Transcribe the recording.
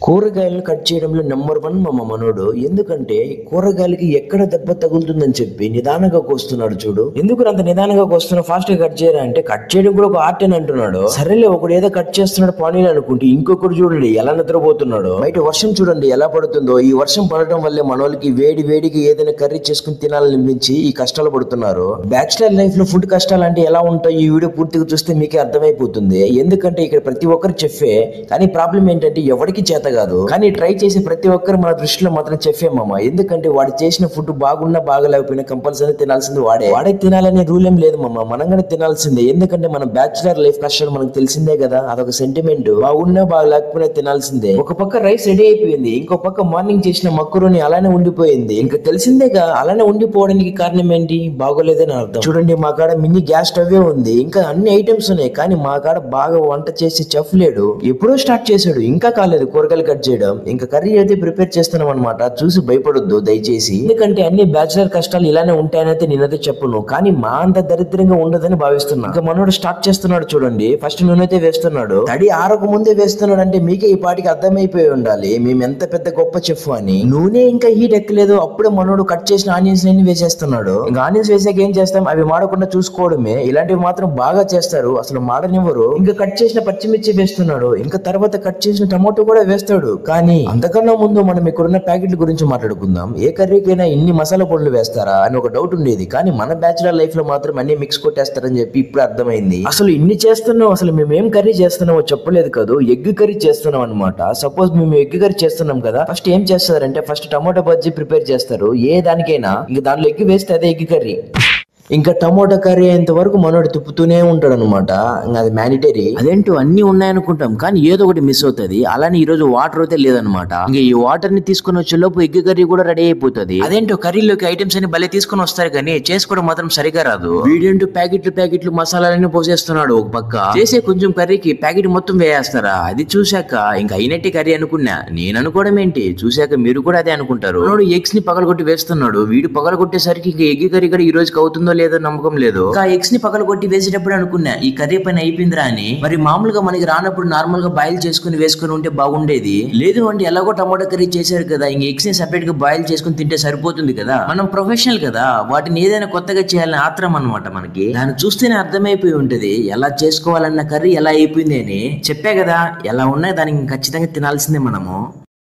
కూరగాయలను కట్ చేయడంలో number one మా మనోడు. ఎందుకంటే కూరగాయలకి ఎక్కడ దెబ్బ తగులుతుందని చెప్పి నిదానంగా కోస్తున్నాడు చూడు. ఎందుకు అంత నిదానంగా కోస్తున్నా, ఫాస్ట్ గా కట్ చేయరా అంటే కట్ చేయడం కూడా ఒక ఆర్ట్ అని అంటున్నాడు. సరేలే ఒకడు ఏదో కట్ చేస్తున్నాడు పానీలు అనుకుంటే ఇంకొకటి చూడండి ఎలా నిద్రపోతున్నాడు. బయట వర్షం చూడండి ఎలా పడుతుందో. ఈ వర్షం పడటం వల్లే మనోళ్ళకి వేడి వేడికి ఏదైనా కర్రీ చేసుకుని తినాలనిపించి ఈ కష్టాలు పడుతున్నారు. బ్యాచిలర్ లైఫ్ లో ఫుడ్ కష్టాలు అంటే ఎలా ఉంటాయి ఈ వీడియో పూర్తిగా చూస్తే మీకే అర్థమైపోతుంది. ఎందుకంటే ఇక్కడ ప్రతి ఒక్కరు చెఫే, కానీ ప్రాబ్లం ఏంటంటే ఎవరికి చేత కాదు. కానీ ట్రై చేసే ప్రతి ఒక్కరు మన దృష్టిలో మాత్రం చెఫే మామ. ఎందుకంటే వాడు చేసిన ఫుడ్ బాగున్నా బాగలేకపోయినా కంపల్సరీ తినాల్సింది వాడే తినాలనే రూల్ ఏం లేదు మామ. మనం కూడా తినాల్సిందే. ఎందుకంటే మన బ్యాచులర్ లైఫ్ కష్టాలు మనకు తెలిసిందే కదా, అదొక సెంటిమెంట్. బాగున్నా బాగలేకపోయినా తినాల్సిందే. ఒక పక్క రైస్ రెడీ అయిపోయింది, ఇంకో పక్క మార్నింగ్ చేసిన మక్కురోని అలానే ఉండిపోయింది. ఇంకా తెలిసిందేగా అలానే ఉండిపోవడానికి కారణం ఏంటి, బాగోలేదని అర్థం. చూడండి మా కాడ మినీ గ్యాస్ స్టవ్ ఉంది, ఇంకా అన్ని ఐటమ్స్ ఉన్నాయి, కానీ మా కాడ బాగా వంట చేసి చెఫ్ లేడు. ఎప్పుడో స్టార్ట్ చేశాడు, ఇంకా కాలేదు కూరగాయలు కట్ చేయడం. ఇంకా కర్రీ అయితే ప్రిపేర్ చేస్తున్నాం అనమాట. చూసి భయపడొద్దు దయచేసి, ఎందుకంటే అన్ని బ్యాచులర్ కష్టాలు ఇలానే ఉంటాయనైతే నేనైతే చెప్పను, కానీ మా అంత దరిద్రంగా ఉండదని భావిస్తున్నా. ఇంకా మనోడు స్టార్ట్ చేస్తున్నాడు చూడండి. ఫస్ట్ నూనె అయితే వేస్తున్నాడు. తడి ఆరక ముందే వేస్తున్నాడు అంటే మీకే ఈ పాటికి అర్థమైపోయి ఉండాలి మేము ఎంత పెద్ద గొప్ప చెఫ్ అని. నూనె ఇంకా హీట్ ఎక్కలేదు, అప్పుడే మనోడు కట్ చేసిన ఆనియన్స్ అన్ని వేసేస్తున్నాడు. ఇంకా ఆనియన్స్ వేసాక ఏం చేస్తాం, అవి మాడకుండా చూసుకోవడమే. ఇలాంటివి మాత్రం బాగా చేస్తారు, అసలు మాడనివ్వరు. ఇంకా కట్ చేసిన పచ్చిమిర్చి వేస్తున్నాడు, ఇంకా తర్వాత కట్ చేసిన టమాటో కూడా వేస్తాడు. కానీ అంతకన్నా ముందు మనం ఇక్కడున్న ప్యాకెట్ల గురించి మాట్లాడుకుందాం. ఏ కర్రీకైనా ఇన్ని మసాలా పొడులు వేస్తారా అని ఒక డౌట్ ఉండేది, కానీ మన బ్యాచులర్ లైఫ్ లో మాత్రం అన్ని మిక్స్ కొట్టేస్తారని చెప్పి ఇప్పుడు అర్థమైంది. అసలు ఇన్ని చేస్తున్నాం, అసలు మేము ఏం కర్రీ చేస్తున్నామో చెప్పలేదు కదా. ఎగ్ కర్రీ చేస్తున్నాం అనమాట. సపోజ్ మేము ఎగ్ కర్రీ చేస్తున్నాం కదా, ఫస్ట్ ఏం చేస్తారంటే ఫస్ట్ టమాటో బజ్జీ ప్రిపేర్ చేస్తారు. ఏ దానికైనా ఇంకా దాంట్లో ఎగ్ వేస్తే అదే ఎగ్ కర్రీ. ఇంకా టమోటా కర్రీ అయ్యేంత వరకు మనోడు తిప్పుతూనే ఉంటాడు అనమాట. అది మ్యాండేటరీ. అదేంటో అన్ని ఉన్నాయనుకుంటాం, కానీ ఏదో ఒకటి మిస్ అవుతుంది. అలానే ఈ రోజు వాటర్ అయితే లేదనమాట. ఇంకా ఈ వాటర్ ని తీసుకుని వచ్చే లోపు ఎగ్ కర్రీ కూడా రెడీ అయిపోతుంది. అదేంటో కర్రీలోకి ఐటమ్స్ అని భలే తీసుకుని వస్తారు, కానీ చేసుకోవడం మాత్రం సరిగా రాదు. వీడేంటో ప్యాకెట్లు మసాలాలన్నీ పోసేస్తున్నాడు. ఒక పక్క చేసే కొంచెం కర్రీకి ప్యాకెట్ మొత్తం వేయేస్తారా. అది చూశాక ఇంకా అయినట్టే కర్రీ అనుకున్నా. నేను అనుకోవడం ఏంటి, చూశాక మీరు కూడా అదే అనుకుంటారు. ఎగ్స్ ని పగలగొట్టి వేస్తున్నాడు. వీడు పగలగొట్టేసరికి ఇంకా ఎగ్ కర్రీ కూడా ఈ రోజుకి అవుతుందో లేదో నమ్మకం లేదు. ఎగ్స్ ని పగలగొట్టి వేసేటప్పుడు అనుకున్నా ఈ కర్రీ పైన అయిపోయిందిరా అని. మరి మామూలుగా మనకి రానప్పుడు నార్మల్ గా బాయిల్ చేసుకుని వేసుకుని ఉంటే బాగుండేది. లేదు అంటే ఎలాగో టమాటో కర్రీ చేశారు కదా, ఇంక ఎగ్స్ ని సెపరేట్ గా బాయిల్ చేసుకుని తింటే సరిపోతుంది కదా. మనం ప్రొఫెషనల్ కదా, వాటిని ఏదైనా కొత్తగా చేయాలని ఆత్రం అనమాట మనకి. దాన్ని చూస్తేనే అర్థమైపోయి ఉంటది ఎలా చేసుకోవాలన్న కర్రీ ఎలా అయిపోయింది అని. చెప్పా కదా, ఎలా ఉన్నా దానికి ఖచ్చితంగా తినాల్సిందే మనము.